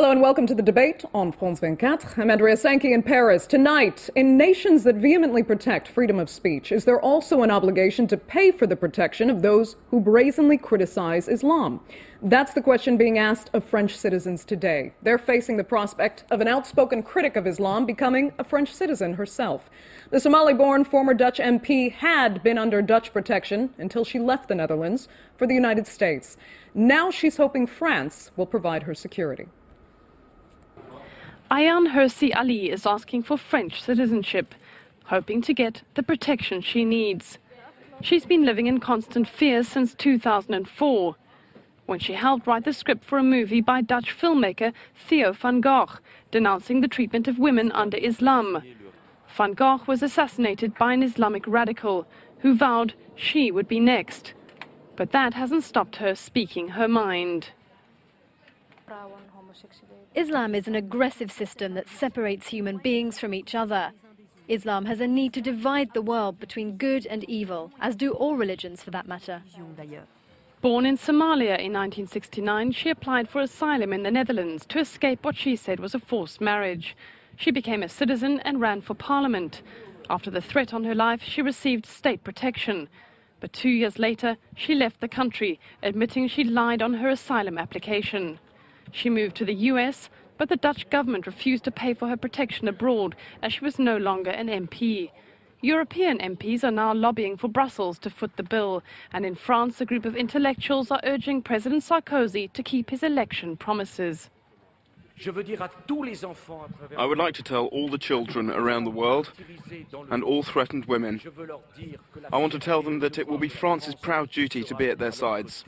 Hello and welcome to the debate on France 24. I'm Andrea Sankey in Paris. Tonight, in nations that vehemently protect freedom of speech, is there also an obligation to pay for the protection of those who brazenly criticize Islam? That's the question being asked of French citizens today. They're facing the prospect of an outspoken critic of Islam becoming a French citizen herself. The Somali-born former Dutch MP had been under Dutch protection until she left the Netherlands for the United States. Now she's hoping France will provide her security. Ayaan Hirsi Ali is asking for French citizenship, hoping to get the protection she needs. She's been living in constant fear since 2004, when she helped write the script for a movie by Dutch filmmaker Theo van Gogh, denouncing the treatment of women under Islam. Van Gogh was assassinated by an Islamic radical who vowed she would be next. But that hasn't stopped her speaking her mind. Islam is an aggressive system that separates human beings from each other. Islam has a need to divide the world between good and evil, as do all religions for that matter. Born in Somalia in 1969, she applied for asylum in the Netherlands to escape what she said was a forced marriage. She became a citizen and ran for parliament. After the threat on her life, she received state protection. But 2 years later, she left the country, admitting she lied on her asylum application. She moved to the US, but the Dutch government refused to pay for her protection abroad, as she was no longer an MP. European MPs are now lobbying for Brussels to foot the bill, and in France a group of intellectuals are urging President Sarkozy to keep his election promises. I would like to tell all the children around the world and all threatened women, I want to tell them that it will be France's proud duty to be at their sides.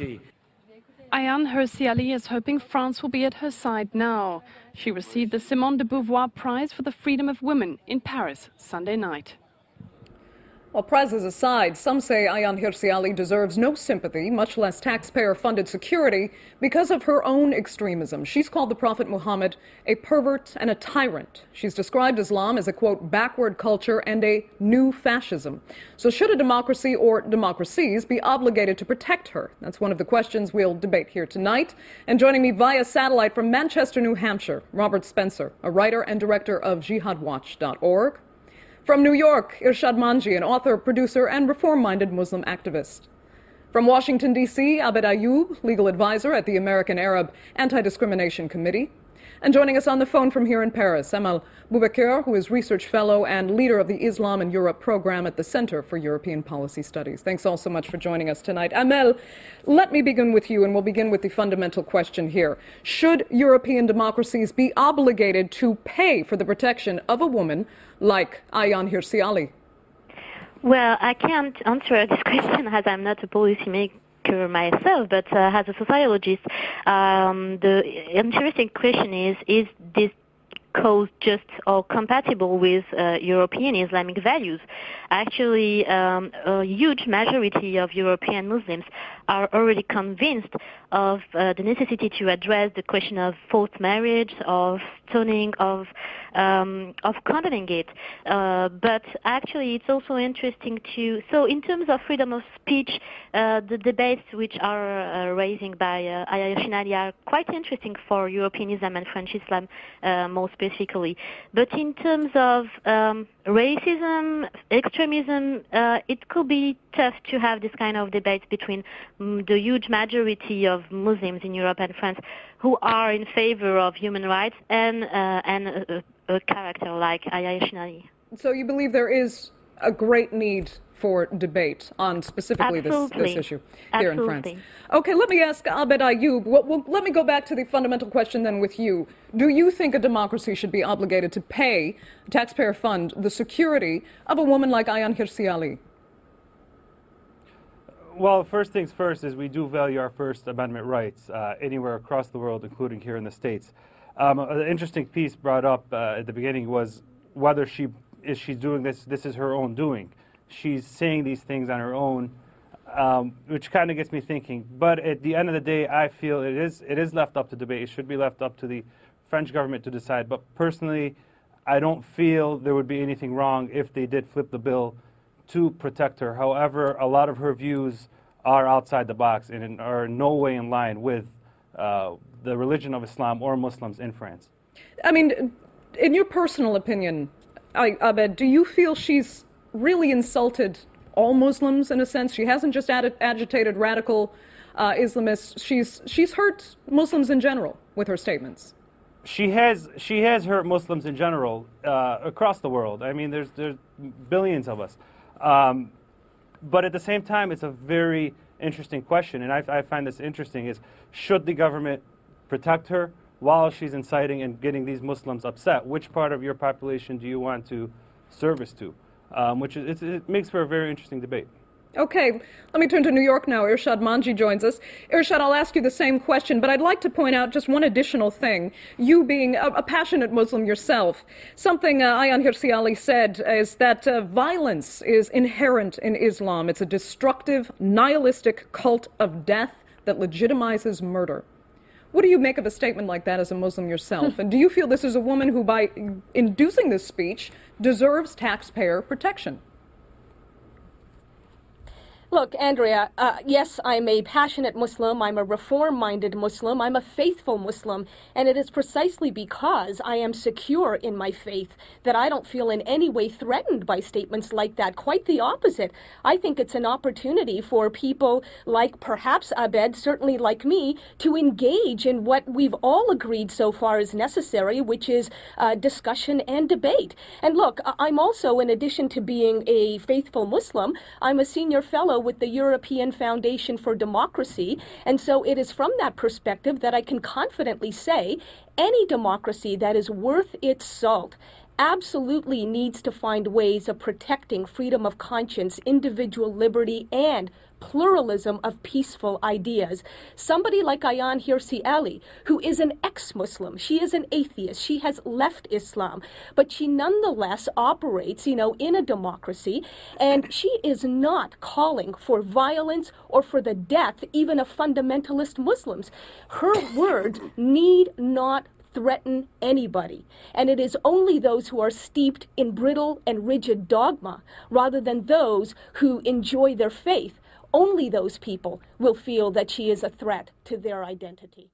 Ayaan Hirsi Ali is hoping France will be at her side now. She received the Simone de Beauvoir Prize for the Freedom of Women in Paris Sunday night. Well, prizes aside, some say Ayaan Hirsi Ali deserves no sympathy, much less taxpayer-funded security, because of her own extremism. She's called the Prophet Muhammad a pervert and a tyrant. She's described Islam as a, quote, backward culture and a new fascism. So should a democracy or democracies be obligated to protect her? That's one of the questions we'll debate here tonight. And joining me via satellite from Manchester, New Hampshire, Robert Spencer, a writer and director of jihadwatch.org. From New York, Irshad Manji, an author, producer, and reform-minded Muslim activist. From Washington, D.C., Abed Ayoub, legal advisor at the American Arab Anti-Discrimination Committee. And joining us on the phone from here in Paris, Amal Boubaker, who is research fellow and leader of the Islam and Europe program at the Center for European Policy Studies. Thanks all so much for joining us tonight. Amel, let me begin with you, and we'll begin with the fundamental question here. Should European democracies be obligated to pay for the protection of a woman like Ayaan Hirsi Ali? Well, I can't answer this question as I'm not a policymaker myself, but as a sociologist, the interesting question is this cause just or compatible with European Islamic values? Actually, a huge majority of European Muslims are already convinced of the necessity to address the question of forced marriage, of stoning, of condoning it. But actually, it's also interesting so in terms of freedom of speech, the debates which are raising by Ayaan Hirsi Ali are quite interesting for European Islam and French Islam more specifically. But in terms of racism, extremism, it could be tough to have this kind of debate between the huge majority of Muslims in Europe and France who are in favor of human rights and a character like Ayaan Hirsi Ali. So you believe there is a great need for debate on specifically this issue here in France. Okay, let me ask Abed Ayoub. Well, let me go back to the fundamental question then with you. Do you think a democracy should be obligated to pay, taxpayer fund, the security of a woman like Ayaan Hirsi Ali? Well, first things first is we do value our First Amendment rights anywhere across the world, including here in the States. An interesting piece brought up at the beginning was whether she's doing this is her own doing. She's saying these things on her own, which kind of gets me thinking. But at the end of the day, I feel it is left up to debate. It should be left up to the French government to decide. But personally, I don't feel there would be anything wrong if they did flip the bill to protect her. However, a lot of her views are outside the box and are in no way in line with the religion of Islam or Muslims in France. I mean, in your personal opinion, Abed, do you feel she's really insulted all Muslims in a sense? She hasn't just agitated radical Islamists. She's hurt Muslims in general with her statements. She has hurt Muslims in general across the world. I mean, there's billions of us. But at the same time, it's a very interesting question, and I find this interesting, is should the government protect her while she's inciting and getting these Muslims upset? Which part of your population do you want to service to? It makes for a very interesting debate. Okay, let me turn to New York now. Irshad Manji joins us. Irshad, I'll ask you the same question, but I'd like to point out just one additional thing. You being a passionate Muslim yourself, something Ayaan Hirsi Ali said is that violence is inherent in Islam. It's a destructive, nihilistic cult of death that legitimizes murder. What do you make of a statement like that as a Muslim yourself? And do you feel this is a woman who, by inducing this speech, deserves taxpayer protection? Look, Andrea, yes, I'm a passionate Muslim, I'm a reform-minded Muslim, I'm a faithful Muslim, and it is precisely because I am secure in my faith that I don't feel in any way threatened by statements like that. Quite the opposite. I think it's an opportunity for people like perhaps Abed, certainly like me, to engage in what we've all agreed so far is necessary, which is discussion and debate. And look, I'm also, in addition to being a faithful Muslim, I'm a senior fellow with the European Foundation for Democracy, and so it is from that perspective that I can confidently say any democracy that is worth its salt absolutely needs to find ways of protecting freedom of conscience, individual liberty, and pluralism of peaceful ideas. Somebody like Ayaan Hirsi Ali, who is an ex-Muslim, she is an atheist, she has left Islam, but she nonetheless operates, in a democracy, and she is not calling for violence or for the death even of fundamentalist Muslims. Her words need not threaten anybody. And it is only those who are steeped in brittle and rigid dogma, rather than those who enjoy their faith. Only those people will feel that she is a threat to their identity.